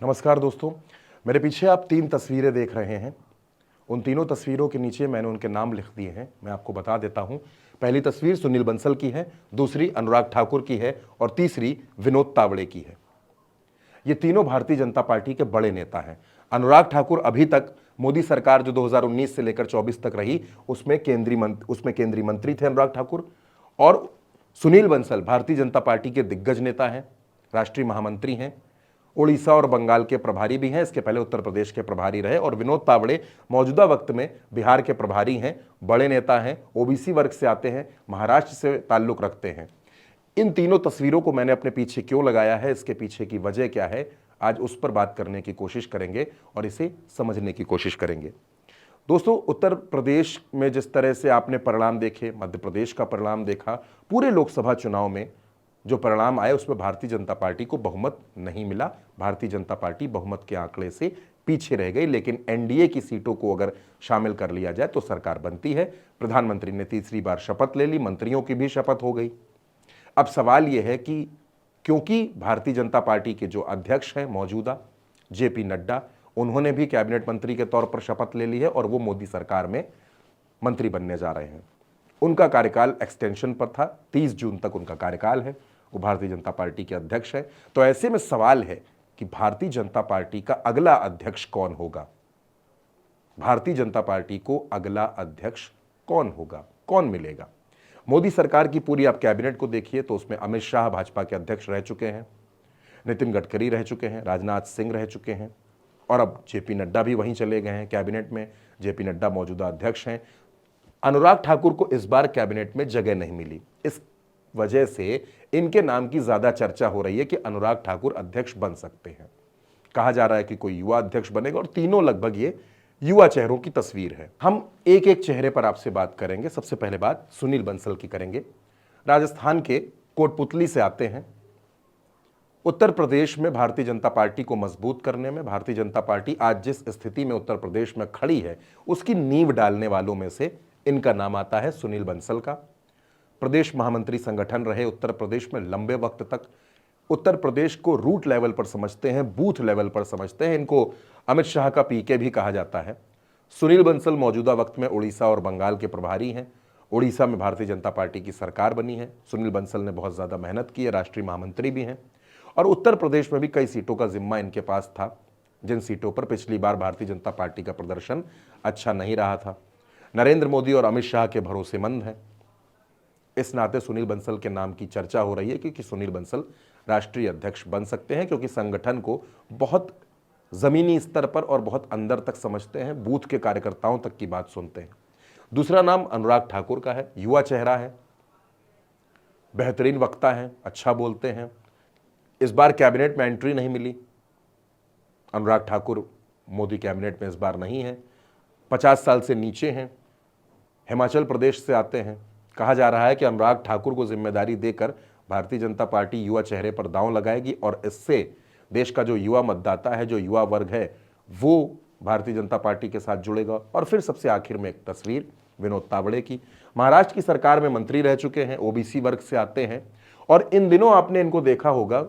नमस्कार दोस्तों, मेरे पीछे आप 3 तस्वीरें देख रहे हैं। उन तीनों तस्वीरों के नीचे मैंने उनके नाम लिख दिए हैं। मैं आपको बता देता हूं। पहली तस्वीर सुनील बंसल की है, दूसरी अनुराग ठाकुर की है और तीसरी विनोद तावड़े की है। ये तीनों भारतीय जनता पार्टी के बड़े नेता हैं। अनुराग ठाकुर अभी तक मोदी सरकार जो 2019 से लेकर 24 तक रही, उसमें केंद्रीय मंत्री थे अनुराग ठाकुर। और सुनील बंसल भारतीय जनता पार्टी के दिग्गज नेता हैं, राष्ट्रीय महामंत्री हैं, उड़ीसा और बंगाल के प्रभारी भी हैं, इसके पहले उत्तर प्रदेश के प्रभारी रहे। और विनोद तावड़े मौजूदा वक्त में बिहार के प्रभारी हैं, बड़े नेता हैं, ओबीसी वर्ग से आते हैं, महाराष्ट्र से ताल्लुक रखते हैं। इन तीनों तस्वीरों को मैंने अपने पीछे क्यों लगाया है, इसके पीछे की वजह क्या है, आज उस पर बात करने की कोशिश करेंगे और इसे समझने की कोशिश करेंगे। दोस्तों, उत्तर प्रदेश में जिस तरह से आपने परिणाम देखे, मध्य प्रदेश का परिणाम देखा, पूरे लोकसभा चुनाव में जो परिणाम आए उसमें भारतीय जनता पार्टी को बहुमत नहीं मिला। भारतीय जनता पार्टी बहुमत के आंकड़े से पीछे रह गई। लेकिन एनडीए की सीटों को अगर शामिल कर लिया जाए तो सरकार बनती है। प्रधानमंत्री ने तीसरी बार शपथ ले ली, मंत्रियों की भी शपथ हो गई। अब सवाल यह है कि क्योंकि भारतीय जनता पार्टी के जो अध्यक्ष हैं मौजूदा जेपी नड्डा, उन्होंने भी कैबिनेट मंत्री के तौर पर शपथ ले ली है और वो मोदी सरकार में मंत्री बनने जा रहे हैं। उनका कार्यकाल एक्सटेंशन पर था, 30 जून तक उनका कार्यकाल है। वो भारतीय जनता पार्टी के अध्यक्ष है। तो ऐसे में सवाल है कि भारतीय जनता पार्टी का अगला अध्यक्ष कौन होगा। भारतीय जनता पार्टी को अगला अध्यक्ष कौन होगा, कौन मिलेगा। मोदी सरकार की पूरी आप कैबिनेट को देखिए तो उसमें अमित शाह भाजपा के अध्यक्ष रह चुके हैं, नितिन गडकरी रह चुके हैं, राजनाथ सिंह रह चुके हैं और अब जेपी नड्डा भी वहीं चले गए हैं कैबिनेट में। जेपी नड्डा मौजूदा अध्यक्ष हैं। अनुराग ठाकुर को इस बार कैबिनेट में जगह नहीं मिली। इस वजह से इनके नाम की ज्यादा चर्चा हो रही है कि अनुराग ठाकुर अध्यक्ष बन सकते हैं। कहा जा रहा है कि कोई युवा अध्यक्ष बनेगा और तीनों लगभग ये युवा चेहरों की तस्वीर है। हम एक एक चेहरे पर आपसे बात करेंगे। सबसे पहले बात सुनील बंसल की करेंगे। राजस्थान के कोटपुतली से आते हैं। उत्तर प्रदेश में भारतीय जनता पार्टी को मजबूत करने में भारतीय जनता पार्टी आज जिस स्थिति में उत्तर प्रदेश में खड़ी है उसकी नींव डालने वालों में से इनका नाम आता है सुनील बंसल का। प्रदेश महामंत्री संगठन रहे उत्तर प्रदेश में लंबे वक्त तक। उत्तर प्रदेश को रूट लेवल पर समझते हैं, बूथ लेवल पर समझते हैं। इनको अमित शाह का पीके भी कहा जाता है। सुनील बंसल मौजूदा वक्त में उड़ीसा और बंगाल के प्रभारी हैं। उड़ीसा में भारतीय जनता पार्टी की सरकार बनी है। सुनील बंसल ने बहुत ज्यादा मेहनत की है, राष्ट्रीय महामंत्री भी हैं। और उत्तर प्रदेश में भी कई सीटों का जिम्मा इनके पास था, जिन सीटों पर पिछली बार भारतीय जनता पार्टी का प्रदर्शन अच्छा नहीं रहा था। नरेंद्र मोदी और अमित शाह के भरोसेमंद हैं। इस नाते सुनील बंसल के नाम की चर्चा हो रही है क्योंकि सुनील बंसल राष्ट्रीय अध्यक्ष बन सकते हैं, क्योंकि संगठन को बहुत जमीनी स्तर पर और बहुत अंदर तक समझते हैं, बूथ के कार्यकर्ताओं तक की बात सुनते हैं। दूसरा नाम अनुराग ठाकुर का है। युवा चेहरा है, बेहतरीन वक्ता है, अच्छा बोलते हैं। इस बार कैबिनेट में एंट्री नहीं मिली। अनुराग ठाकुर मोदी कैबिनेट में इस बार नहीं है। 50 साल से नीचे हैं, हिमाचल प्रदेश से आते हैं। कहा जा रहा है कि अनुराग ठाकुर को जिम्मेदारी देकर भारतीय जनता पार्टी युवा चेहरे पर दांव लगाएगी और इससे देश का जो युवा मतदाता है, जो युवा वर्ग है, वो भारतीय जनता पार्टी के साथ जुड़ेगा। और फिर सबसे आखिर में एक तस्वीर विनोद तावड़े की। महाराष्ट्र की सरकार में मंत्री रह चुके हैं, ओबीसी वर्ग से आते हैं और इन दिनों आपने इनको देखा होगा,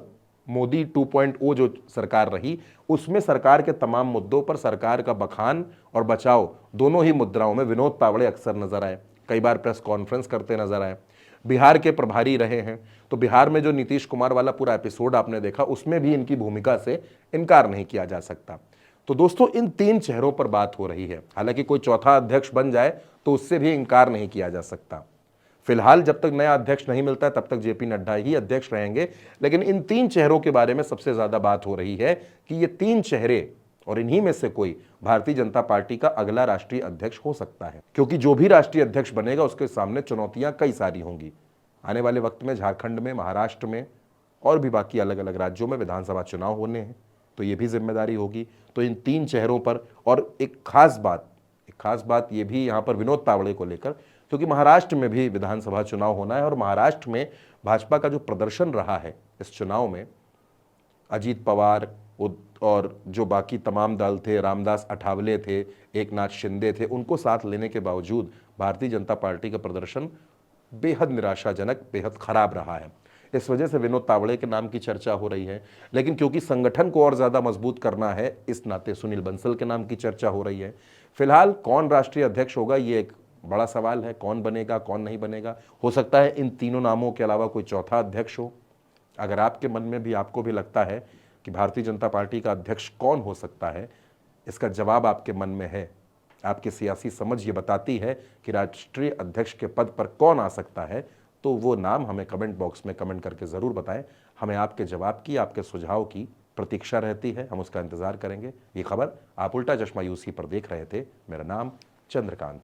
मोदी 2.0 जो सरकार रही उसमें सरकार के तमाम मुद्दों पर सरकार का बखान और बचाव दोनों ही मुद्राओं में विनोद तावड़े अक्सर नजर आए। कई बार प्रेस कॉन्फ्रेंस करते नजर आए। बिहार के प्रभारी रहे हैं, तो बिहार में जो नीतीश कुमार वाला पूरा एपिसोड आपने देखा उसमें भी इनकी भूमिका से इनकार नहीं किया जा सकता। तो दोस्तों, इन 3 चेहरों पर बात हो रही है। हालांकि कोई चौथा अध्यक्ष बन जाए तो उससे भी इनकार नहीं किया जा सकता। फिलहाल जब तक नया अध्यक्ष नहीं मिलता है तब तक जेपी नड्डा ही अध्यक्ष रहेंगे। लेकिन इन 3 चेहरों के बारे में सबसे ज्यादा बात हो रही है कि ये 3 चेहरे और इन्हीं में से कोई भारतीय जनता पार्टी का अगला राष्ट्रीय अध्यक्ष हो सकता है, क्योंकि जो भी राष्ट्रीय अध्यक्ष बनेगा उसके सामने चुनौतियां कई सारी होंगी। आने वाले वक्त में झारखंड में, महाराष्ट्र में और भी बाकी अलग अलग राज्यों में विधानसभा चुनाव होने हैं, तो ये भी जिम्मेदारी होगी। तो इन 3 चेहरों पर, और एक खास बात ये भी यहाँ पर विनोद तावड़े को लेकर, क्योंकि महाराष्ट्र में भी विधानसभा चुनाव होना है और महाराष्ट्र में भाजपा का जो प्रदर्शन रहा है इस चुनाव में, अजीत पवार और जो बाकी तमाम दल थे, रामदास अठावले थे, एकनाथ शिंदे थे, उनको साथ लेने के बावजूद भारतीय जनता पार्टी का प्रदर्शन बेहद निराशाजनक, बेहद खराब रहा है। इस वजह से विनोद तावड़े के नाम की चर्चा हो रही है। लेकिन क्योंकि संगठन को और ज़्यादा मजबूत करना है, इस नाते सुनील बंसल के नाम की चर्चा हो रही है। फिलहाल कौन राष्ट्रीय अध्यक्ष होगा, ये एक बड़ा सवाल है। कौन बनेगा, कौन नहीं बनेगा। हो सकता है इन तीनों नामों के अलावा कोई चौथा अध्यक्ष हो। अगर आपके मन में भी, आपको भी लगता है कि भारतीय जनता पार्टी का अध्यक्ष कौन हो सकता है, इसका जवाब आपके मन में है, आपकी सियासी समझ ये बताती है कि राष्ट्रीय अध्यक्ष के पद पर कौन आ सकता है, तो वो नाम हमें कमेंट बॉक्स में कमेंट करके ज़रूर बताएं। हमें आपके जवाब की, आपके सुझाव की प्रतीक्षा रहती है, हम उसका इंतज़ार करेंगे। ये खबर आप उल्टा चश्मा यूसी पर देख रहे थे। मेरा नाम चंद्रकांत।